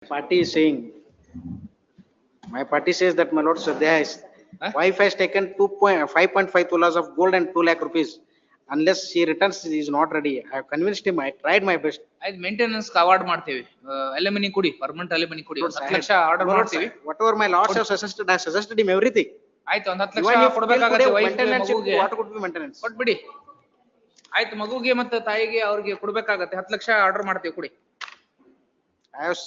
Party is saying, my party says that my lord Sadhya is, Huh? wife has taken 5.5 tolas of gold and 2 lakh rupees. Unless she returns, he is not ready. I have convinced him, I tried my best. ಆಯ್ತು maintenance award ಮಾಡ್ತೀವಿ ಅಲೆಮನಿ ಕೊಡಿ permanent ಅಲೆಮನಿ ಕೊಡಿ Lord, 10 lakh order my lord, ಮಾಡ್ತೀವಿ whatever my lords have suggested, I have suggested him everything. ಆಯ್ತು ಒಂದ್ 10 Even lakh if ಕೊಡ್ಬೇಕಾಗತ್ತೆ till today wife maintenance, ಮಗುಗೆ what could be maintenance? ಕೊಟ್ಬಿಡಿ ಆಯ್ತು ಮಗುಗೆ ಮತ್ತೆ ತಾಯಿಗೆ ಅವ್ರಿಗೆ ಕೊಡ್ಬೇಕಾಗತ್ತೆ 10 ಲಕ್ಷ ಆರ್ಡರ್ ಮಾಡ್ತೀವಿ ಕೊಡಿ I have,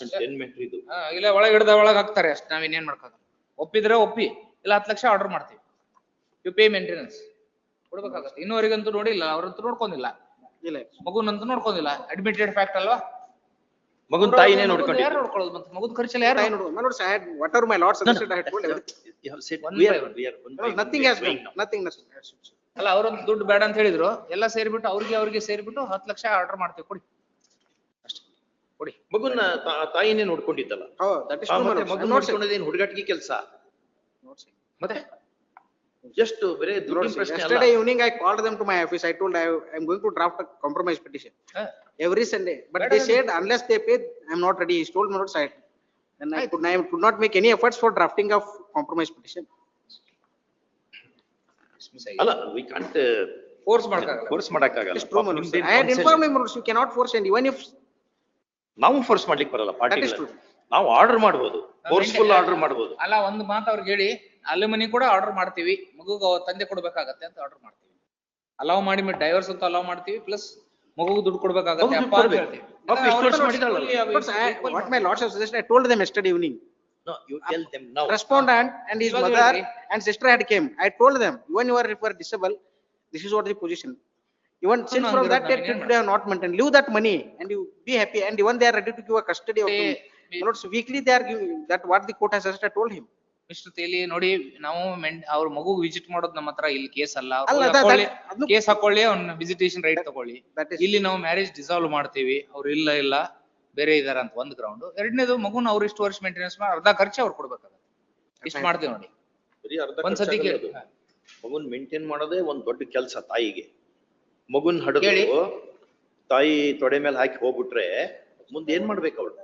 ಇಲ್ಲ ಒಳಗೆ ಹಿಡ್ದ ಒಳಗೆ ಹಾಕ್ತಾರೆ ಅಷ್ಟು ನಾವೇನೇನ್ ಮಾಡ್ಕಾಗ ಒಪ್ಪಿದ್ರೆ ಒಪ್ಪಿ ಇಲ್ಲ 10 ಲಕ್ಷ ಆರ್ಡರ್ ಮಾಡ್ತೀವಿ ಯು ಪೇ ಮೇಂಟೆನೆನ್ಸ್ ಕೊಡ್ಬೇಕಾಗತ್ತೆ ಇನ್ನೂವರೆಗಂತೂ ನೋಡಿಲ್ಲ ಅವ್ರಂತೂ ನೋಡ್ಕೊಂಡಿಲ್ಲ ಇಲ್ಲ. ಮಗುನಂತೂ ನೋಡ್ಕೊಂಡಿಲ್ಲ ಅಡ್ಮಿಟೆಡ್ ಫ್ಯಾಕ್ಟ್ ಅಲ್ವಾ ಮಗುನ್ ತಾಯಿನೇ ಯಾರು ನೋಡ್ಕೊಂಡಿದ್ದು. ನೋಡ್ಕೊಳ್ಳೋದು ಮತ್ತೆ ಮಗುದ ಖರ್ಚೆಲ್ಲ ಯಾರು I know, my lords, I had, whatever my lords suggested, I had told everything. One We by are- one. we are one by No, one. nothing We are has going done, now. nothing. ಅಲ್ಲ ಅವ್ರೊಂದು ದುಡ್ಡು ಬೇಡ ಅಂತ ಹೇಳಿದ್ರು ಎಲ್ಲ ಸೇರಿಬಿಟ್ಟು ಅವ್ರಿಗೆ ಸೇರಿಬಿಟ್ಟು 10 lakh order ಮಾಡ್ತೀವಿ ಕೊಡಿ ಅಷ್ಟೇ ಕೊಡಿ ಮಗುನ ತಾಯಿನೇ ನೋಡ್ಕೊಂಡಿದ್ದಲ್ಲ. Oh, that is true, my ಮತ್ತೆ lords. ಮಗು I'm not saying. ನೋಡ್ಕೊಳ್ಳೋದೇನು ಹುಡುಗಾಟಿಕೆ ಕೆಲಸ. Not saying. ಮತ್ತೆ ಜಸ್ಟ್ ಬರೇ ದುಡ್ಡಿನ Lords, ಪ್ರಶ್ನೆ ಅಲ್ಲ. yesterday evening I called them to my office. I told I am going to draft a compromise petition ಹ. every Sunday. But Better they than said unless they pay, I am not ready. He told my lords I. And I could not make any efforts for drafting of compromise petition. ಅಲ್ಲ we can't force ಮಾಡಕ್ಕಾಗಲ್ಲ force ಮಾಡಕ್ಕಾಗಲ್ಲ. It's true, my lords. I had informed him, lords, you cannot force, and even if ನಾವು force ಮಾಡ್ಲಿಕ್ಕೆ ಬರಲ್ಲ that is party. true. ನಾವು order ಮಾಡಬಹುದು, forceful order ಮಾಡಬಹುದು. ಅಲ್ಲ ಒಂದು ಮಾತು ಅವ್ರಿಗೆ ಹೇಳಿ ಅಲೆಮನಿ ಕೂಡ ಆರ್ಡರ್ ಮಾಡ್ತೀವಿ ಮಗುಗೆ ತಂದೆ ಕೊಡ್ಬೇಕಾಗತ್ತೆ ಅಂತ ಆರ್ಡರ್ ಮಾಡ್ತೀವಿ ಅಲೌ ಮಾಡಿ ಡೈವರ್ಸ್ ಅಂತ ಅಲೌ ಮಾಡ್ತೀವಿ ಪ್ಲಸ್ ಮಗುಗೆ ದುಡ್ಡು ಕೊಡ್ಬೇಕಾಗತ್ತೆ ಮಗುಗೆ ಅಪ್ಪ ಅಂತ ಕೊಡ್ಬೇಕು. ಹೇಳ್ತೀವಿ ಪಾಪ ಇಷ್ಟು ವರ್ಷ ಮಾಡಿದಾಳಲ್ಲ. Lords, what my lords have suggested, I told them yesterday evening. No, you tell them now. Respondent and his ಇವಾಗ mother ಹೇಳ್ರಿ. and sister had came. I told them, even if you are disabled, this is what the position. Even since from that date till today I have not maintained, leave that money and you be happy, and even they are ready to give a custody of him. My lords, weekly they are giving, that what the court has suggested, I told him. Mister ತೇಲಿ ನೋಡಿ ನಾವು ಅವ್ರ ಮಗು visit ಮಾಡೋದು ನಮ್ಮ ಹತ್ರ ಇಲ್ಲಿ case ಅಲ್ಲ ಅಲ್ಲ, ಅದು- ಕೇಸ್ ಹಾಕೊಳ್ಳಿ ಅವ್ನ ವಿಸಿಟೇಷನ್ ರೈಟ್ ತಗೊಳ್ಳಿ That is, ಇಲ್ಲಿ ನಾವು ಮ್ಯಾರೇಜ್ ಡಿಸಾಲ್ವ್ ಮಾಡ್ತೀವಿ ಅವ್ರು ಇಲ್ಲ ಬೇರೆ ಇದಾರ ಅಂತ ಒಂದ್ ಗ್ರೌಂಡ್ ಎರಡನೇದು ಮಗುನ ಅವ್ರು ಇಷ್ಟು ವರ್ಷ ಮೇಂಟೆನೆನ್ಸ್ ಮಾಡಿ ಅರ್ಧ ಖರ್ಚು ಅವ್ರು ಕೊಡ್ಬೇಕಾಗತ್ತೆ ಇಷ್ಟು ಮಾಡ್ತೀವಿ ನೋಡಿ ಬರೀ ಅರ್ಧ ಒಂದ್ ಸತಿ ಖರ್ಚಾಗಲ್ಲ ಕೇಳಿ ಅದು. ಮಗುನ್ ಮೇಂಟೈನ್ ಮಾಡೋದೇ ಒಂದ್ ದೊಡ್ಡ ಕೆಲಸ ತಾಯಿಗೆ. ಮಗುನ್ ಹಡದು ಕೇಳಿ. ತಾಯಿ ತೊಡೆ ಮೇಲೆ ಹಾಕಿ ಹೋಗ್ಬಿಟ್ರೆ ಮುಂದೆ ಏನ್ ಮಾಡ್ಬೇಕು ಅವಳು?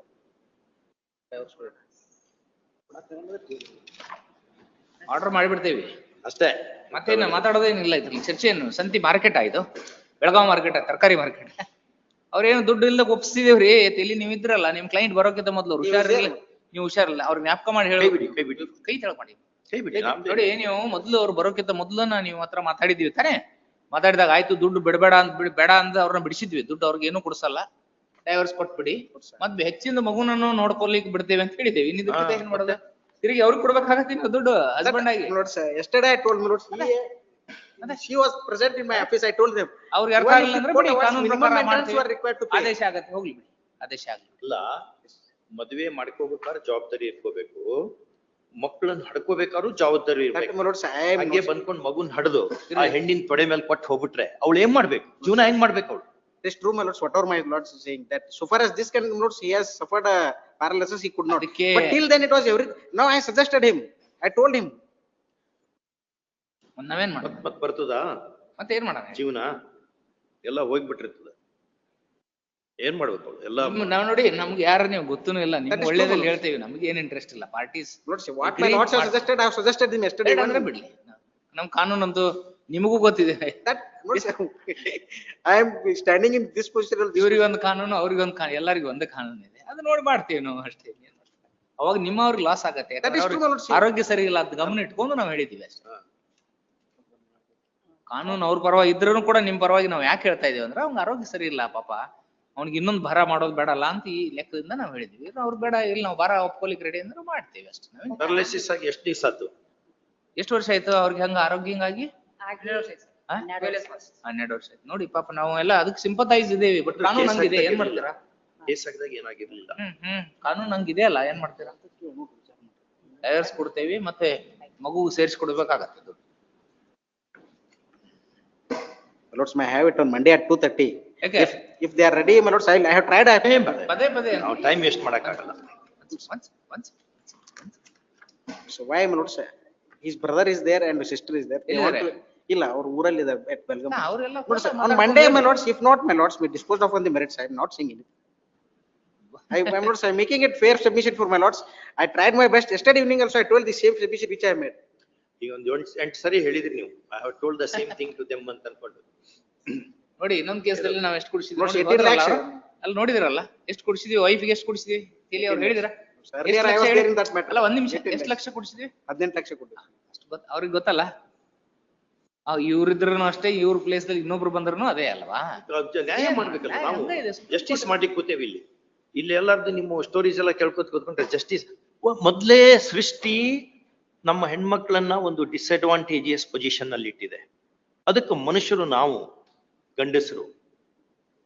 ಆರ್ಡರ್ ಮಾಡಿಬಿಡ್ತೇವಿ ಅಷ್ಟೇ. ಮತ್ತೇನು ಮಾತಾಡೋದೇನಿಲ್ಲ ಇದ್ರಲ್ಲಿ ಚರ್ಚೆ ಏನು ಸಂತಿ ಮಾರ್ಕೆಟ್ ಆಯ್ತು ಬೆಳಗಾವ್ ಮಾರ್ಕೆಟ್ ತರಕಾರಿ ಮಾರ್ಕೆಟ್ ಅವ್ರೇನು ದುಡ್ಡು ಇಲ್ದಾಗ ಒಪ್ಸಿದೇವ್ರಿ ಎಲ್ಲಿ ನೀವ್ ಇದ್ರಲ್ಲ ನಿಮ್ ಕ್ಲೈಂಟ್ ಬರೋಕ್ಕಿಂತ ಮೊದ್ಲು ಅವ್ರು ಹುಷಾರಿಲ್ಲ ನೀವು ಹುಷಾರಿಲ್ಲ ಅವ್ರ ಜ್ಞಾಪಕ ಮಾಡಿ ಕೈ ಹೇಳಿ ಬಿಡಿ, ಕೈ ಬಿಡಿ. ಕೈ ತೆಳಗ್ ಮಾಡಿ ಕೈ ಬಿಡಿ. ನೋಡಿ ನೀವು ಮೊದ್ಲು ಅವ್ರು ಬರೋಕ್ಕಿಂತ ಮೊದ್ಲನ ನೀವು ಹತ್ರ ಮಾತಾಡಿದ್ವಿ ತಾನೇ ಮಾತಾಡಿದಾಗ ಆಯ್ತು ದುಡ್ಡು ಬಿಡಬೇಡ ಅಂತ ಬೇಡ ಅಂತ ಅವ್ರನ್ನ ಬಿಡಿಸಿದ್ವಿ ದುಡ್ಡು ಅವ್ರಿಗೆ ಏನು ಕೊಡ್ಸಲ್ಲ ಡೈವರ್ಸ್ ಕೊಟ್ಬಿಡಿ ಮತ್ ಹೆಚ್ಚಿನ ಮಗುನನ್ನು ನೋಡ್ಕೊಲಿಕ್ಕೆ ಬಿಡ್ತೇವೆ ಅಂತ ಹೇಳಿದ್ದೇವೆ ಇನ್ನಿದ್ದಕ್ಕೆ ಏನ್ ಮಾಡೋದು ತಿರುಗಿ ಅವ್ರಿಗೆ ಕೊಡ್ಬೇಕಾಗತ್ತೆ ನೀವು ದುಡ್ಡು ಹಸ್ಬೆಂಡ್ ಆಗಿ my lords, yesterday I told my lords, she was present in my office, I told them. ಅವ್ರಿಗೆ ಅರ್ಥ Even if ಆಗಿಲ್ಲ the ಅಂದ್ರೆ court ಬಿಡಿ awards, ಕಾನೂನು minimum ಪ್ರಕಾರ maintenance ಮಾಡ್ತೀವಿ were required to pay. ಆದೇಶ ಆಗತ್ತೆ ಹೋಗ್ಲಿ ಬಿಡಿ ಆದೇಶ ಆಗ್ಲಿ ಅಲ್ಲ, ಮದ್ವೆ ಮಾಡ್ಕೋಬೇಕಾದ್ರೆ ಜವಾಬ್ದಾರಿ ಇಟ್ಕೋಬೇಕು, ಮಕ್ಕಳನ್ನ ಹಡ್ಕೋಬೇಕಾದ್ರೂ ಜವಾಬ್ದಾರಿ That, ಇರ್ಬೇಕು. my lords, I am ಹಂಗೆ not- ಬಂದ್ಕೊಂಡ್ ಮಗುನ್ ಹಡ್ದು ಆ ಹೆಣ್ಣಿನ ತೊಡೆ ಮೇಲೆ ಕೊಟ್ಟು ಹೋಗ್ಬಿಟ್ರೆ ಅವಳು ಏನ್ ಮಾಡ್ಬೇಕು? ಜೀವನ ಹೆಂಗ್ ಮಾಡ್ಬೇಕು ಅವಳು? it is true, my lords, whatever my lords is saying, that so far as this can, my lords, he has suffered a paralysis, he could not. ಅದಕ್ಕೆ- But till then it was now I suggested him, I told him. ನಾವೇನ್ ಮಾಡೋಣ ಮತ್ ಬರ್ತದಾ ಮತ್ತೆ ಏನ್ ಮಾಡೋಣ ಜೀವನ? ಎಲ್ಲ ಹೋಗ್ಬಿಟ್ಟಿರ್ತದ. ಏನ್ ಮಾಡ್ಬೇಕು ಅವಳು? ಎಲ್ಲ ನಾವ್ ನೋಡಿ ನಮ್ಗೆ ಯಾರು ನೀವು ಗೊತ್ತೂ ಇಲ್ಲ ನಿಮ್ಗೆ That is ಒಳ್ಳೇದಲ್ಲಿ true. ಹೇಳ್ತೇವೆ ನಮ್ಗೆ ಏನ್ ಇಂಟ್ರೆಸ್ಟ್ ಇಲ್ಲ parties Lords, what my Agree lords have ಮಾಡ್- suggested, I have suggested him yesterday. ಅಂದ್ರೆ ಬಿಡ್ಲಿ ನಮ್ ಕಾನೂನಂತೂ ನಿಮಗೂ ಗೊತ್ತಿದೆ That, lords, I am standing in this position. ಇವ್ರಿಗೆ ಒಂದು ಕಾನೂನು ಅವ್ರಿಗೊಂದು ಎಲ್ಲರಿಗೂ ಒಂದೇ ಕಾನೂನು ಇದೆ ಅದು ನೋಡಿ ಮಾಡ್ತೀವಿ ನಾವು ಅಷ್ಟೇ ಅವಾಗ ನಿಮ್ಮವ್ರಿಗೆ ಲಾಸ್ ಆಗತ್ತೆ That is ಯಾಕಂದ್ರೆ true, my ಅವ್ರಿಗೆ lords. ಆರೋಗ್ಯ ಸರಿ ಇಲ್ಲ ಅಂತ ಗಮನ ಇಟ್ಕೊಂಡು ನಾವು ಹೇಳಿದೀವಿ ಅಷ್ಟೇ ಕಾನೂನು ಅವ್ರ ಪರವಾಗಿ ಇದ್ರೂ ಕೂಡ ನಿಮ್ ಪರವಾಗಿ ನಾವು ಯಾಕೆ ಹೇಳ್ತಾ ಇದೀವಿ ಅಂದ್ರೆ ಅವ್ನ ಆರೋಗ್ಯ ಸರಿ ಇಲ್ಲ ಪಾಪ ಅವ್ನಿಗೆ ಇನ್ನೊಂದು ಭಾರ ಮಾಡೋದು ಬೇಡಲ್ಲ ಅಂತ ಈ ಲೆಕ್ಕದಿಂದ ನಾವು ಹೇಳಿದ್ವಿ ಅವ್ರು ಬೇಡ ಇಲ್ಲಿ ನಾವು ಭಾರ ಒಪ್ಕೊಲಿಕ್ಕೆ ರೆಡಿ ಅಂದ್ರೆ ಮಾಡ್ತೀವಿ ಅಷ್ಟೇ ನಾವೇನ್ ಪ್ಯಾರಲೈಸಿಸ್ ಆಗಿ ಎಷ್ಟು ದಿವಸ ಆಯ್ತು? ಎಷ್ಟು ವರ್ಷ ಆಯ್ತು ಅವ್ರಿಗೆ ಹಂಗ ಆರೋಗ್ಯ ಹಿಂಗಾಗಿ 12 ವರ್ಷ ಆಯ್ತು ನೋಡಿ ಪಾಪ ನಾವು ಎಲ್ಲ ಅದಕ್ಕೆ ಸಿಂಪತೈಸ್ ಇದೇವಿ ಬಟ್ ಕಾನೂನು ಹಂಗಿದೆ ಏನ್ ಮಾಡ್ತೀರಾ ಕೇಸ್ ಆಗಿದಾಗ ಏನಾಗಿರ್ಲಿಲ್ಲ. ಕಾನೂನು ಹಂಗಿದೆ ಅಲ್ಲ ಏನ್ ಮಾಡ್ತೀರಾ ಡೈವರ್ಸ್ ಕೊಡ್ತೇವಿ ಮತ್ತೆ ಮಗು ಸೇರಿಸ್ಕೊಡ್ಬೇಕಾಗತ್ತೆ ದುಡ್ಡು. My lords, may I have it on Monday at 2:30? ಯಾಕೆ If they are ready, my lords, I have tried. ಪದೇ ಪದೇ ನಾವು ಟೈಮ್ ವೇಸ್ಟ್ ಮಾಡಕ್ಕಾಗಲ್ಲ. So why, my lords, his brother is there and his sister is there. They want ಎಲ್ಲಿದ್ದಾರೆ? to- ಇಲ್ಲ, ಅವ್ರು ಊರಲ್ಲಿ ಇದ್ದಾರೆ at Belgaum. ಅವರೆಲ್ಲ Lords, on Monday, my lords, if not, my lords, we disposed of on the merits. I am not saying anything. I'm not, I'm making it fair submission for my lords. I tried my best. Yesterday evening also I told the same submission which I made. ಈಗ ಒಂದ್ 8 ಸರಿ ಹೇಳಿದ್ರಿ ನೀವು. I have told the same thing to them ಅಂತ ಅನ್ಕೊಂಡು. ನೋಡಿ ಇನ್ನೊಂದ್ ಕೇಸಲ್ಲಿ ನಾವ್ ಎಷ್ಟು ಕುಡಿಸಿದ್ವಿ Lords, 18 lakhs. ಅಲ್ಲಿ ನೋಡಿದಿರಲ್ಲ ಎಷ್ಟು ಕುಡಿಸಿದ್ವಿ, ವೈಫ್ಗೆ ಎಷ್ಟು ಕುಡಿಸಿದ್ವಿ ತಿಳಿ ಅವ್ರು ಹೇಳಿದ್ರ? Earlier I was there in that matter. ಅಲ್ಲ ಒಂದ್ ನಿಮಿಷ, 18 ಎಷ್ಟು ಲಕ್ಷ ಕುಡಿಸಿದ್ವಿ? 18 ಲಕ್ಷ ಕೊಟ್ಟಿದ್ದು. ಅಷ್ಟು ಅವ್ರಿಗೆ ಗೊತ್ತಲ್ಲ. ಇವ್ರಿದ್ರು ಅಷ್ಟೇ, ಇವ್ರ ಪ್ಲೇಸ್ ದಲ್ಲಿ ಇನ್ನೊಬ್ರು ಬಂದ್ರು ಅದೇ ಅಲ್ವಾ? ನ್ಯಾಯ ಮಾಡ್ಬೇಕಲ್ಲ ನ್ಯಾಯ ನಾವು. ಹಂಗೆ ಇದೆ. ಜಸ್ಟಿಸ್ ಮಾಡ್ಲಿಕ್ಕೆ ಕೂತೇವಿ ಇಲ್ಲಿ. ಇಲ್ಲಿ ಎಲ್ಲಾರ್ದು ನಿಮ್ಮ ಸ್ಟೋರೀಸ್ ಎಲ್ಲ ಕೂತ್ಕೊಂಡ್ರೆ ಜಸ್ಟಿಸ್ ಮೊದ್ಲೇ ಸೃಷ್ಟಿ ನಮ್ಮ ಹೆಣ್ಮಕ್ಳನ್ನ ಒಂದು ಡಿಸ್ಅಡ್ವಾಂಟೇಜಿಯಸ್ ಪೊಸಿಷನ್ ಅಲ್ಲಿ ಇಟ್ಟಿದೆ. ಅದಕ್ಕೆ ಮನುಷ್ಯರು ನಾವು ಗಂಡಸರು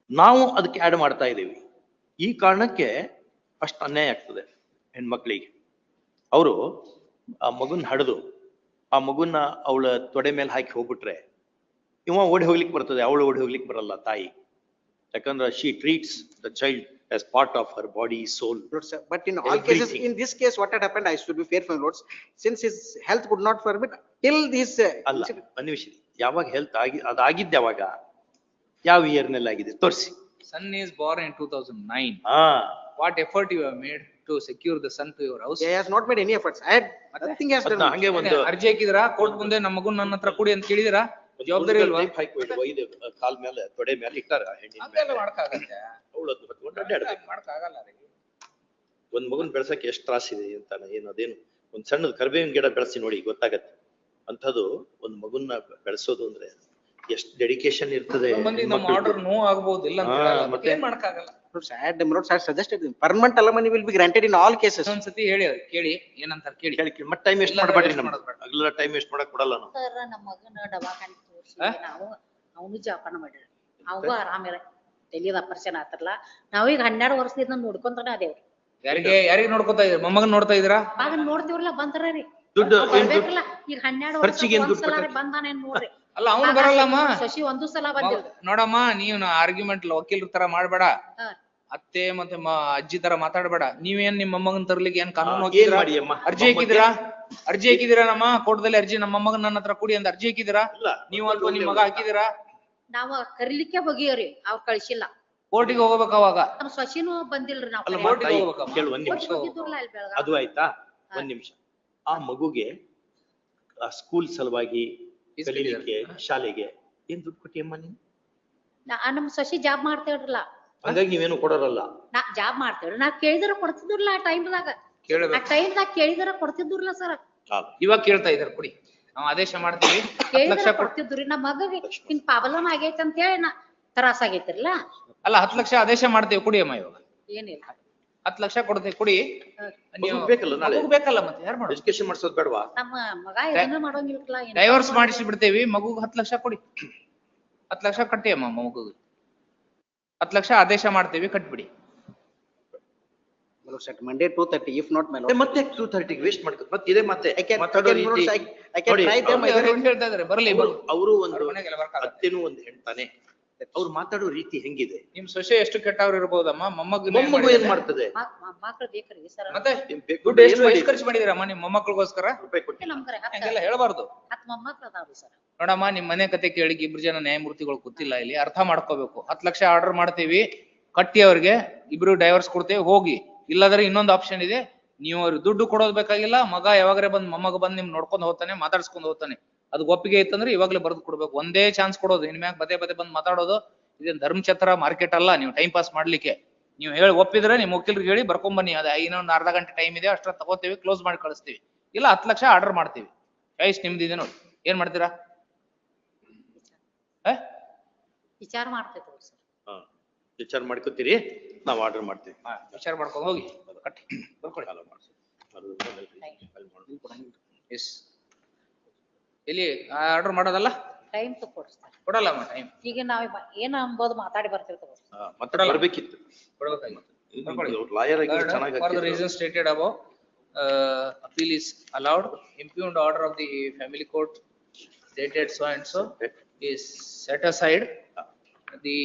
ನಾವು ಅದಕ್ಕೆ ಆಡ್ ಮಾಡ್ತಾ ಇದ್ದೀವಿ. ಈ ಕಾರಣಕ್ಕೆ ಅಷ್ಟು ಅನ್ಯಾಯ ಆಗ್ತದೆ ಹೆಣ್ಮಕ್ಳಿಗೆ. ಅವರು ಆ ಮಗುನ್ ಹಡ್ದು ಆ ಮಗುನ ಅವಳ ತೊಡೆ ಮೇಲೆ ಹಾಕಿ ಹೋಗ್ಬಿಟ್ರೆ ಇವ ಓಡಿ ಹೋಗ್ಲಿಕ್ಕೆ ಬರ್ತದೆ, ಅವಳು ಓಡಿ ಹೋಗ್ಲಿಕ್ಕೆ ಬರಲ್ಲ ತಾಯಿ. ಯಾಕಂದ್ರೆ she treats the child as part of her body, soul. Lord, sir, but in all cases, in this case, what had happened, I should be fair for my lords, since his health could not permit till this. ಅಲ್ಲ ಒಂದ್ ನಿಮಿಷ, ಯಾವಾಗ health ಅದಾಗಿದ್ದೆ ಯಾವಾಗ, ಯಾವ year ನಲ್ಲಿ ಆಗಿದೆ ತೋರಿಸಿ. Son is born in 2009. ಹಾ, What effort you have made to secure the son to your house? He has not made any efforts. I had nothing has ಅದ್ನ done. ಹಂಗೆ ಒಂದು ಅರ್ಜಿ ಹಾಕಿದಿರಾ ಕೋರ್ಟ್ ಮುಂದೆ, ನಮ್ಮ ಮಗು ನನ್ನ ಹತ್ರ ಕೊಡಿ ಅಂತ ಕೇಳಿದಿರಾ? ಜವಾಬ್ದಾರಿ ಇಲ್ವಾ? ಒಯ್ದು ಕಾಲ್ ಮೇಲೆ ತೊಡೆ ಮೇಲೆ ಇಟ್ಟಾರ ಹೆಣ್ಣಿನ ಹಂಗೆಲ್ಲ ಮೇಲೆ. ಮಾಡಕ್ಕಾಗತ್ತೆ? ಅವಳು ಅದನ್ನ ಹೊತ್ಕೊಂಡು ಅಡ್ಡಾಡ್ಬೇಕು. ಮಾಡಕ್ಕಾಗಲ್ಲ ರೀ. ಒಂದ್ ಮಗುನ್ ಬೆಳ್ಸಕ್ಕೆ ಎಷ್ಟು ತ್ರಾಸಿದೆ ಅಂತಾನೆ. ಏನು ಅದೇನು ಒಂದ್ ಸಣ್ಣದ ಕರ್ಬೇವಿನ ಗಿಡ ಬೆಳೆಸಿ ನೋಡಿ ಗೊತ್ತಾಗತ್ತೆ. ಅಂಥದ್ದು ಒಂದ್ ಮಗುನ್ನ ಬೆಳೆಸೋದು ಅಂದ್ರೆ ಎಷ್ಟು ಡೆಡಿಕೇಶನ್ ಇರ್ತದೆ. ಮಂದಿ ನಮ್ಮ ಆರ್ಡರ್ ನೋ ಆಗ್ಬಹುದು, ಇಲ್ಲ ಅಂತ ಹೇಳಲ್ಲ. ಮತ್ತೆ ಏನ್ ಮಾಡಕ್ಕಾಗಲ್ಲ. Lords, I had, lords, I had suggested them. Permanent alimony will be granted in all cases. ಒಂದ್ಸತಿ ಹೇಳಿ ಅವ್ರಿಗೆ, ಕೇಳಿ ಏನಂತಾರ ಕೇಳಿ. ಮತ್ತೆ ಟೈಮ್ ವೇಸ್ಟ್ ಮಾಡಬೇಡ್ರಿ. waste ನಮ್ಮ ಮಾಡೋದ್ ಬೇಡ. ಹಗಲೆಲ್ಲ ಟೈಮ್ ವೇಸ್ಟ್ ಮಾಡಕ್ ಕೊಡಲ್ಲ ನಾವು. ಸರ್ ನಮ್ಮ ಮಗನ ದವಾಖಾನೆ ತೋರಿಸಿ ನಾವು ಅವನು ಜಪಾನ ಮಾಡಿರಿ, ಅವಾಗ ಆರಾಮಿರ ತಲೆದ ಆಪರೇಷನ್ ಆತರಲ್ಲ. ನಾವೀಗ 12 ವರ್ಷದಿಂದ ನೋಡ್ಕೊಂತಾನೆ ಅದೇವ್ರಿ. ಯಾರಿಗೆ ನೋಡ್ಕೊತಾ ಇದ್ರಿ? ಮೊಮ್ಮಗನ್ ನೋಡ್ತಾ ಇದ್ರಾ? ಆಗ ನೋಡ್ತೀವ್ರಲ್ಲ ಬಂದ್ರಿ ದುಡ್ಡು ಬರ್ಬೇಕಲ್ಲ. ಈಗ 12 ಖರ್ಚಿಗೆ ಏನ್ ದುಡ್ಡು ವರ್ಷ ಬಂದಾನೇನ್ ನೋಡ್ರಿ. ಅಲ್ಲ ಅವ್ನು ಬರಲ್ಲಮ್ಮ. ಶಶಿ ಒಂದು ಸಲ ಬಂದಿಲ್ಲ. ನೋಡಮ್ಮ, ನೀವ್ ಆರ್ಗ್ಯುಮೆಂಟ್ ವಕೀಲರ ತರ ಮಾಡ್ಬೇಡ, ಅತ್ತೆ ಮತ್ತೆ ಅಜ್ಜಿ ತರ ಮಾತಾಡ್ಬೇಡ. ನೀವೇನ್ ನಿಮ್ಮ ಮೊಮ್ಮಗನ್ ತರ್ಲಿಕ್ಕೆ ಏನ್ ಕಾನೂನು ಏನ್ ಮಾಡಿ ಅಮ್ಮ? ಅರ್ಜಿ ಹಾಕಿದಿರಾ? ಅರ್ಜಿ ಹಾಕಿದಿರಾ? ನಮ್ಮ ಕೋರ್ಟ್ದಲ್ಲಿ ಅರ್ಜಿ, ನಮ್ಮ ಮೊಮ್ಮಗನ್ ನನ್ನ ಹತ್ರ ಕೊಡಿ ಅಂತ ಅರ್ಜಿ ಹಾಕಿದಿರಾ? ನೀವು ಅಥವಾ ನಿಮ್ ಮಗ ಹಾಕಿದಿರಾ? ನಾವ ಕರಿಲಿಕ್ಕೆ ಹೋಗಿವ್ರಿ, ಅವ್ರ ಕಳ್ಸಿಲ್ಲ. ಕೋರ್ಟಿಗೆ ಹೋಗ್ಬೇಕು ಅವಾಗ. ನಮ್ ಶಶಿನೂ ಬಂದಿಲ್ರಿ. ನಾವ್ ಅಲ್ಲ ಕೋರ್ಟಿಗೆ ತಾಯಿ, ಹೋಗ್ಬೇಕಮ್ಮ. ಕೇಳು ಒಂದ್ ನಿಮಿಷ. ಹೋಗಿದ್ರಲ್ಲ ಅಲ್ಲಿ ಬೆಳಗಾವಿ. ಅದು ಆಯ್ತಾ, ಒಂದ್ ನಿಮಿಷ. ಆ ಮಗುಗೆ ಆ ಸ್ಕೂಲ್ ಸಲುವಾಗಿ ಕಲೀಲಿಕ್ಕೆ ಶಾಲೆಗೆ ಏನ್ ದುಡ್ಡು ಕೊಟ್ಟಿಯಮ್ಮ ನೀನು? ನಮ್ ಶಶಿ ಜಾಬ್ ಮಾಡ್ತೇವ್ರಲ್ಲ, ಹಂಗಾಗಿ ನೀವೇನು ಕೊಡೋರಲ್ಲ. ನಾ ಜಾಬ್ ಮಾಡ್ತೇವ್ರಿ. ನಾವ್ ಕೇಳಿದ್ರ ಕೊಡ್ತಿದ್ರಲ್ಲ ಆ ಟೈಮ್ದಾಗ. ಆ ಟೈಮ್ದಾಗ ಕೇಳಿದ್ರ ಕೊಡ್ತಿದ್ರಲ್ಲ ಸರ್. ಇವಾಗ ಕೇಳ್ತಾ ಇದಾರೆ ಕೊಡಿ, ನಾವು ಆದೇಶ ಮಾಡ್ತೀವಿ. 10 ಲಕ್ಷ ಕೇಳಿದ್ರ ಕೊಡ್ತಿದ್ರಿ. ನಮ್ಮ ಮಗಗೆ ಹಿಂಗ್ ಪ್ರಾಬ್ಲಮ್ ಆಗೈತೆ ಅಂತ ಹೇಳಿ ತ್ರಾಸ ಆಗೈತಿರ್ಲ. ಅಲ್ಲ 10 ಲಕ್ಷ ಆದೇಶ ಮಾಡ್ತೀವಿ, ಕೊಡಿ ಅಮ್ಮ. ಇವಾಗ ಏನಿಲ್ಲ, 10 ಲಕ್ಷ ಕೊಡ್ತೀವಿ, ಕೊಡಿ. ನೀವು ಬೇಕಲ್ಲ ನಾಳೆ ಬೇಕಲ್ಲ, ಮತ್ತೆ ಯಾರು ಮಾಡೋದು? ಎಜುಕೇಶನ್ ಮಾಡ್ಸೋದ್ ಬೇಡವಾ? ನಮ್ಮ ಮಗ ಇದನ್ನ ಮಾಡೋಂಗಿಲ್ಲ. ಡೈವರ್ಸ್ ಮಾಡಿಸಿ ಬಿಡ್ತೇವಿ, ಮಗುಗ್ 10 ಲಕ್ಷ ಕೊಡಿ. 10 ಲಕ್ಷ ಕಟ್ಟಿ ಅಮ್ಮ ಮಗುಗೆ. 10 ಲಕ್ಷ ಆದೇಶ ಮಾಡ್ತೇವಿ, ಕಟ್ಬಿಡಿ. Lords, at Monday 2:30, if not my lord. ಮತ್ತೆ 2:30 ವೇಸ್ಟ್ ಮಾಡ್ಕೊ. ಮತ್ತೆ ಇದೇ ಮತ್ತೆ I can ಮಾತಾಡೋ lords, ರೀತಿ I can ನೋಡಿ, try them. ಅವ್ರು ಏನ್ ಹೇಳ್ತಾ ಇದಾರೆ? ಬರ್ಲಿ ಬರ್ಲಿ. ಅವರು ಒಂದು ಅವ್ರ ಮನೆಗೆಲ್ಲ ಬರ್ಕಾಗತ್ತೆ. ಅತ್ತೆನೂ ಒಂದು ಹೆಣ್ತಾನೆ. ಅವ್ರು ಮಾತಾಡೋ ರೀತಿ ಹೆಂಗಿದೆ? ನಿಮ್ ಸೊಸೆ ಎಷ್ಟು ಕೆಟ್ಟವ್ರು ಇರ್ಬೋದಮ್ಮ, ಮೊಮ್ಮಗು ಮೊಮ್ಮಗು ಏನ್ ಮಾಡ್ತದೆ? ಮಕ್ಳು ಬೇಕ್ರಿ ಸರ್. ಮತ್ತೆ ಬೇಕು ದುಡ್ಡು ಏನ್ ಎಷ್ಟು ಮಾಡಿ? ಖರ್ಚು ಮಾಡಿದಿರಮ್ಮ ನಿಮ್ ಮೊಮ್ಮಕ್ಳಿಗೋಸ್ಕರ? ರೂಪಾಯಿ ಕೊಟ್ಟಿ ನಮ್ಗರೆ ಹಂಗೆಲ್ಲ ಹೇಳ್ಬಾರ್ದು. 10 ಮೊಮ್ಮಕ್ಳು ಅದಾವ್ರಿ ಸರ್. ನೋಡಮ್ಮ, ನಿಮ್ ಮನೆ ಕತೆ ಕೇಳಿ 2 ಜನ ನ್ಯಾಯಮೂರ್ತಿಗಳು ಗೊತ್ತಿಲ್ಲ, ಇಲ್ಲಿ ಅರ್ಥ ಮಾಡ್ಕೋಬೇಕು. 10 ಲಕ್ಷ ಆರ್ಡರ್ ಮಾಡ್ತೀವಿ, ಕಟ್ಟಿ ಅವ್ರಿಗೆ 2 ಡೈವರ್ಸ್ ಕೊಡ್ತೇವೆ, ಹೋಗಿ. ಇಲ್ಲಾದ್ರೆ ಇನ್ನೊಂದು ಆಪ್ಷನ್ ಇದೆ, ನೀವು ಅವ್ರಿಗೆ ದುಡ್ಡು ಕೊಡೋದ್ ಬೇಕಾಗಿಲ್ಲ. ಮಗ ಯಾವಾಗ್ರೆ ಬಂದ್, ಮೊಮ್ಮಗ ಬಂದ್ ನಿಮ್ ನೋಡ್ಕೊಂಡ್ ಹೋಗ್ತಾನೆ, ಮಾತಾಡ್ಸ್ಕೊಂಡ್ ಹೋಗ್ತಾನೆ. ಅದು ಒಪ್ಪಿಗೆ ಇತ್ತಂದ್ರೆ ಇವಾಗ್ಲೇ ಬರ್ದು ಕೊಡ್ಬೇಕು. ಒಂದೇ ಚಾನ್ಸ್ ಕೊಡೋದು, ಇನ್ಮ್ಯಾಗ ಪದೇ ಪದೇ ಬಂದ್ ಮಾತಾಡೋದು ಇದೇನ್ ಧರ್ಮಛತ್ರ ಮಾರ್ಕೆಟ್ ಅಲ್ಲ. ನೀವು ಟೈಮ್ ಪಾಸ್ ಮಾಡ್ಲಿಕ್ಕೆ ನೀವು ಹೇಳಿ ಒಪ್ಪಿದ್ರೆ ನಿಮ್ ವಕೀಲರಿಗೆ ಹೇಳಿ ಬರ್ಕೊಂಡ್ ಬನ್ನಿ. ಅದ ಇನ್ನೊಂದು ಅರ್ಧ ಗಂಟೆ ಟೈಮ್ ಇದೆ, ಅಷ್ಟ್ರ ತಗೋತೀವಿ, ಕ್ಲೋಸ್ ಮಾಡಿ ಕಳಿಸ್ತೀವಿ. ಇಲ್ಲ 10 ಲಕ್ಷ ಆರ್ಡರ್ ಮಾಡ್ತೀವಿ. ಚಾಯ್ಸ್ ನಿಮ್ದಿದೆ ನೋಡಿ, ಏನ್ ಮಾಡ್ತೀರಾ? ವಿಚಾರ ಮಾಡ್ತೇವೆ ಸರ್. ವಿಚಾರ ಮಾಡ್ಕೋತೀರಿ, ನಾವ್ ಆರ್ಡರ್ ಮಾಡ್ತೀವಿ. ವಿಚಾರ ಮಾಡ್ಕೊಂಡು ಹೋಗಿ ಕಟ್ಟಿ ಬರ್ಕೊಳ್ಳಿ. ಎಸ್, ಇಲ್ಲಿ ಆರ್ಡರ್ ಮಾಡೋದಲ್ಲ, ಟೈಮ್ ತಗೊಡ್ಸ್ತಾರೆ, ಕೊಡಲ್ಲ ಟೈಮ್. ಈಗ ನಾವ್ ಏನ್ ಅಂಬೋದು ಮಾತಾಡಿ ಬರ್ತಿರ್ತೇವೆ. ಮತ್ತೆ ಬರ್ಬೇಕಿತ್ತು, ಲಾಯರ್ ಆಗಿ ಚೆನ್ನಾಗಿ. For the reasons stated above, appeal is allowed. Impugned order of the family court dated so and so is set aside. The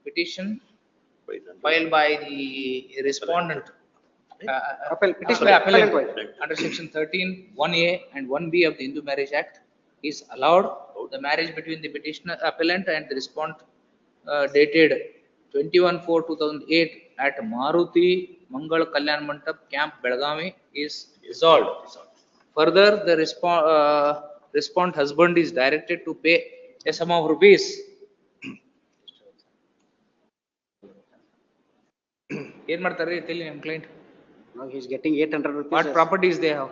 petition filed by the respondent, appellant under section 13(1)(a) and 1(b) of the Hindu Marriage Act is allowed. The marriage between the petitioner, appellant and the respondent dated 21/4/2008 at Maruti Mangal Kalyan Mandap Camp Belgavi is resolved. Further, the respondent husband is directed to pay a sum of rupees. ಏನ್ ಮಾಡ್ತಾರೆ ತಿಳಿ ನಿಮ್ client? Now he is getting 800 rupees. What properties they have?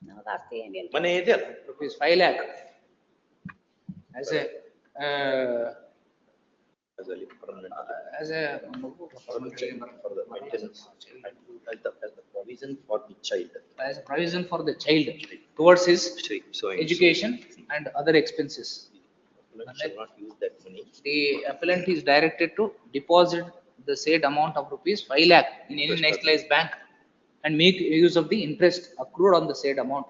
ನಮ್ಗ್ ಆಸ್ತಿ ಏನಿಲ್ಲ. ಮನೆ ಇದೆ ಅಲ್ಲ? Rupees 5 lakh. As a ಅದಲ್ಲಿ permanent. as a For the maintenance, as the provision for the child. as a provision for the child towards his Shri, so education and other expenses. appellant shall not use that money. The appellant is directed to deposit the said amount of rupees 5 lakh in any nationalized bank and make use of the interest accrued on the said amount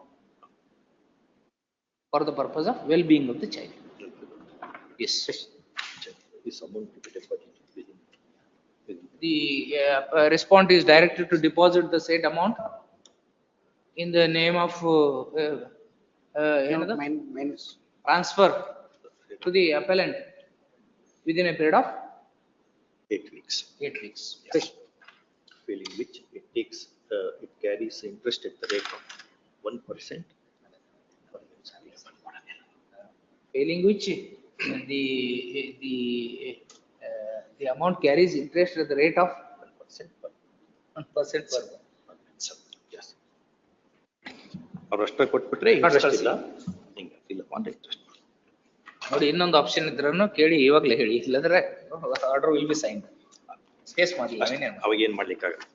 for the purpose of well-being of the child. Yes. This amount to be deposited within. The respondent is directed to deposit the said amount in the name of ಏನದು? Minus. Transfer to the appellant within a period of 8 weeks. 8 weeks. Failing which it takes, it carries interest at the rate of 1%. Failing which the amount carries interest at the rate of 1% per 1% per month. yes. ಅವ್ರು ಅಷ್ಟೇ ಕೊಟ್ಬಿಟ್ರೆ interest ಇಲ್ಲ, ಹಿಂಗೆ ಇಲ್ಲ ಅಂತ interest. ನೋಡಿ ಇನ್ನೊಂದು option ಇದ್ರನ್ನು ಕೇಳಿ ಇವಾಗಲೇ ಹೇಳಿ, ಇಲ್ಲದ್ರೆ order will be signed. Space ಮಾಡಲಿಲ್ಲ. ಅವಾಗ ಏನ್ ಮಾಡ್ಲಿಕ್ಕಾಗಲ್ಲ.